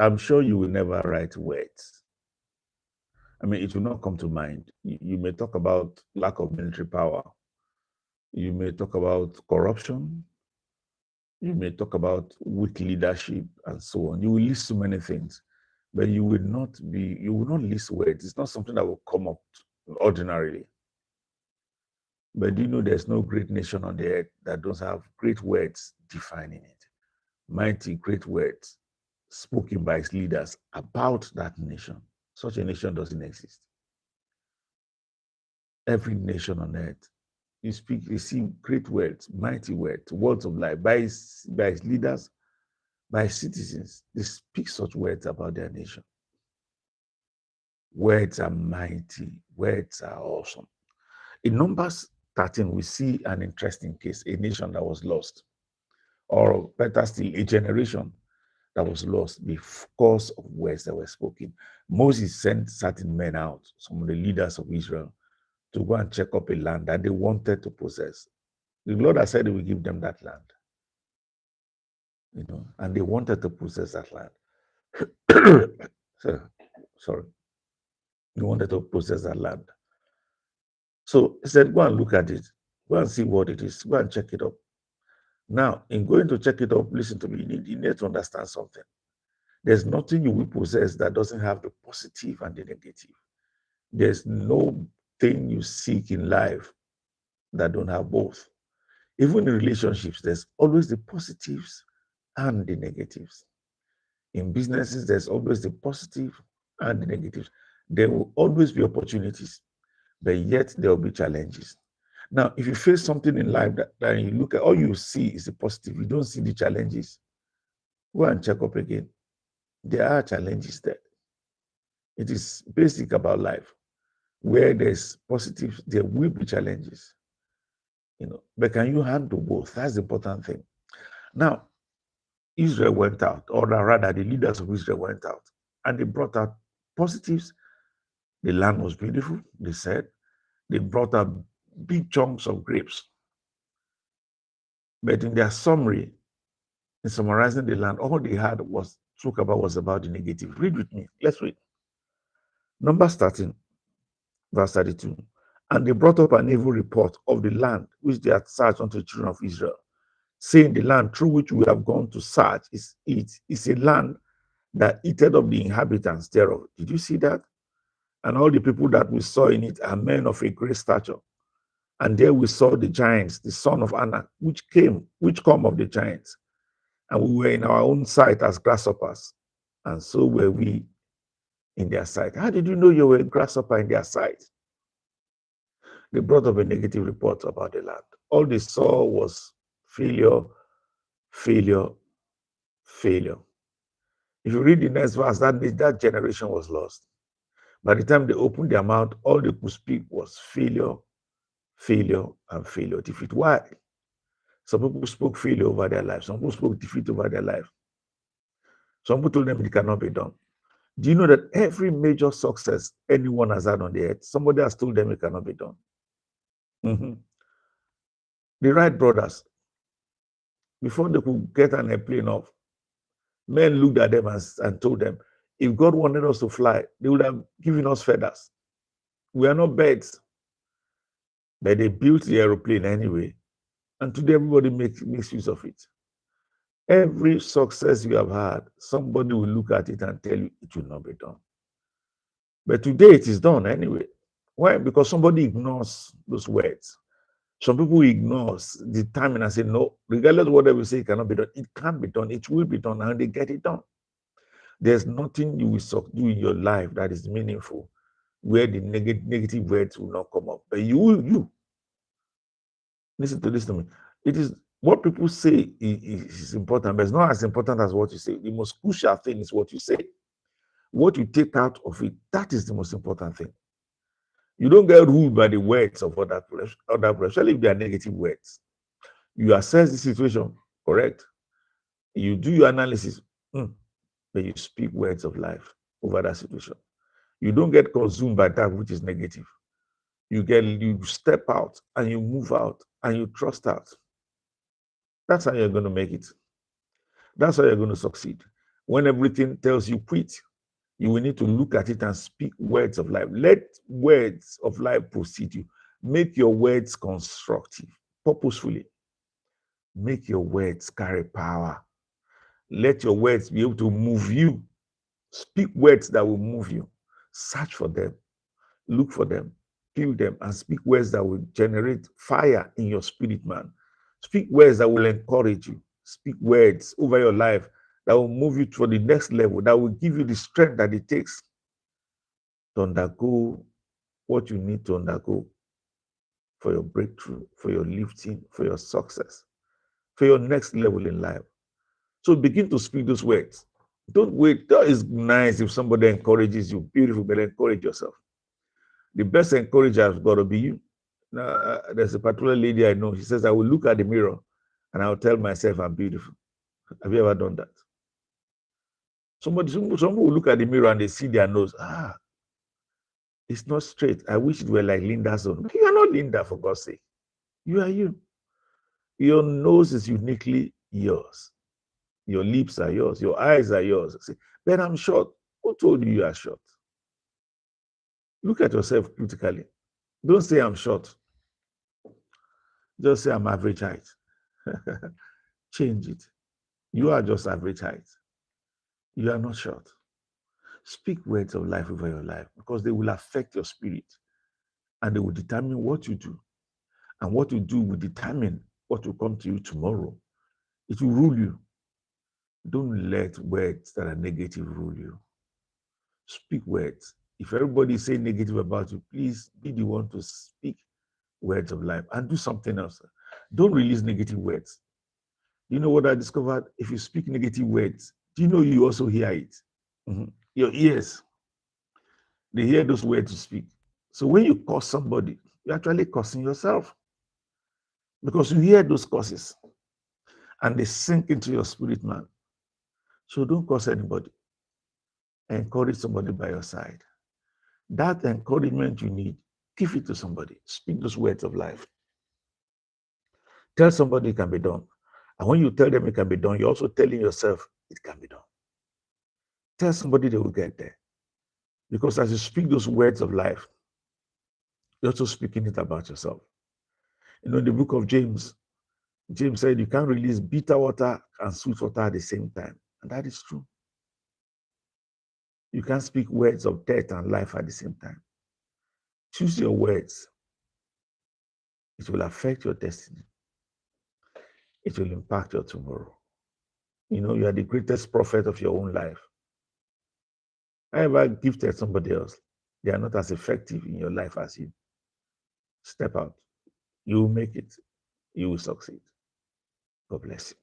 I'm sure you will never write words. I mean, it will not come to mind. You may talk about lack of military power. You may talk about corruption. You may talk about weak leadership and so on. You will list so many things, but you will not list words. It's not something that will come up ordinarily. But do you know there's no great nation on the earth that doesn't have great words defining it? Mighty great words spoken by its leaders about that nation. Such a nation doesn't exist. Every nation on earth, receive great words, mighty words, words of life by its leaders, by citizens. They speak such words about their nation. Words are mighty, words are awesome. In Numbers 13, we see an interesting case, a nation that was lost, or better still, a generation that was lost because of words that were spoken. Moses sent certain men out, some of the leaders of Israel, to go and check up a land that they wanted to possess. The Lord has said he will give them that land, and they wanted to possess that land. Sorry. They wanted to possess that land. So he said, go and look at it. Go and see what it is. Go and check it up. Now, in going to check it up, listen to me, you need to understand something. There's nothing you will possess that doesn't have the positive and the negative. There's no thing you seek in life that don't have both. Even in relationships, there's always the positives and the negatives. In businesses, there's always the positive and the negatives. There will always be opportunities, but yet there will be challenges. Now, if you face something in life that you look at, all you see is the positive, you don't see the challenges, go and check up again. There are challenges there. It is basic about life. Where there's positives, there will be challenges. But can you handle both? That's the important thing. Now, Israel went out, or rather, the leaders of Israel went out, and they brought out positives. The land was beautiful, they said. They brought out big chunks of grapes. But in their summary, in summarizing the land, all they had was about the negative. Read with me. Let's read. Numbers 13, verse 32. And they brought up an evil report of the land which they had searched unto the children of Israel, saying, the land through which we have gone to search is a land that eateth up the inhabitants thereof. Did you see that? And all the people that we saw in it are men of a great stature. And there we saw the giants, the son of Anak, which come of the giants. And we were in our own sight as grasshoppers, and so were we in their sight. How did you know you were a grasshopper in their sight? They brought up a negative report about the land. All they saw was failure, failure, failure. If you read the next verse, that generation was lost. By the time they opened their mouth, all they could speak was failure, failure, and failure. Defeat. Why? Some people spoke failure over their life. Some people spoke defeat over their life. Some people told them it cannot be done. Do you know that every major success anyone has had on the earth, somebody has told them it cannot be done? The Wright brothers, before they could get an airplane off, men looked at them and told them, if God wanted us to fly, they would have given us feathers. We are not birds. But they built the aeroplane anyway. And today everybody makes use of it. Every success you have had, somebody will look at it and tell you it will not be done. But today it is done anyway. Why? Because somebody ignores those words. Some people ignore the timing and say, no, regardless of whatever we say, it cannot be done. It can be done. It will be done, and they get it done. There's nothing you will do in your life that is meaningful where the negative words will not come up. But you. Listen to me. It is what people say is important, but it's not as important as what you say. The most crucial thing is what you say. What you take out of it, that is the most important thing. You don't get ruled by the words of other people, especially if they are negative words. You assess the situation, correct? You do your analysis, but you speak words of life over that situation. You don't get consumed by that which is negative. You step out and you move out and you trust out. That's how you're going to make it. That's how you're going to succeed. When everything tells you quit, you will need to look at it and speak words of life. Let words of life proceed you. Make your words constructive, purposefully. Make your words carry power. Let your words be able to move you. Speak words that will move you. Search for them. Look for them. Feel them and speak words that will generate fire in your spirit, man. Speak words that will encourage you. Speak words over your life that will move you to the next level, that will give you the strength that it takes to undergo what you need to undergo for your breakthrough, for your lifting, for your success, for your next level in life. So begin to speak those words. Don't wait. That is nice if somebody encourages you. Beautiful, but encourage yourself. The best encourager has got to be you. Now, there's a particular lady I know. She says, I will look at the mirror and I'll tell myself I'm beautiful. Have you ever done that? Somebody will look at the mirror and they see their nose. It's not straight. I wish it were like Linda's own. You are not Linda, for God's sake. You are you. Your nose is uniquely yours. Your lips are yours. Your eyes are yours. Say, but I'm short. Who told you are short? Look at yourself critically. Don't say I'm short. Just say I'm average height. Change it. You are just average height. You are not short. Speak words of life over your life because they will affect your spirit and they will determine what you do. And what you do will determine what will come to you tomorrow. It will rule you. Don't let words that are negative rule you. Speak words. If everybody is saying negative about you, please be the one to speak words of life and do something else. Don't release negative words. You know what I discovered? If you speak negative words, do you know you also hear it? Mm-hmm. Your ears, they hear those words you speak. So when you curse somebody, you're actually cursing yourself because you hear those curses and they sink into your spirit, man. So don't curse anybody. Encourage somebody by your side. That encouragement you need, give it to somebody. Speak those words of life. Tell somebody it can be done. And when you tell them it can be done, you're also telling yourself it can be done. Tell somebody they will get there. Because as you speak those words of life, you're also speaking it about yourself. You know, in the book of James, James said you can't release bitter water and sweet water at the same time. And that is true. You can't speak words of death and life at the same time. Choose your words. It will affect your destiny. It will impact your tomorrow. You know, you are the greatest prophet of your own life. However gifted somebody else, they are not as effective in your life as you. Step out. You will make it. You will succeed. God bless you.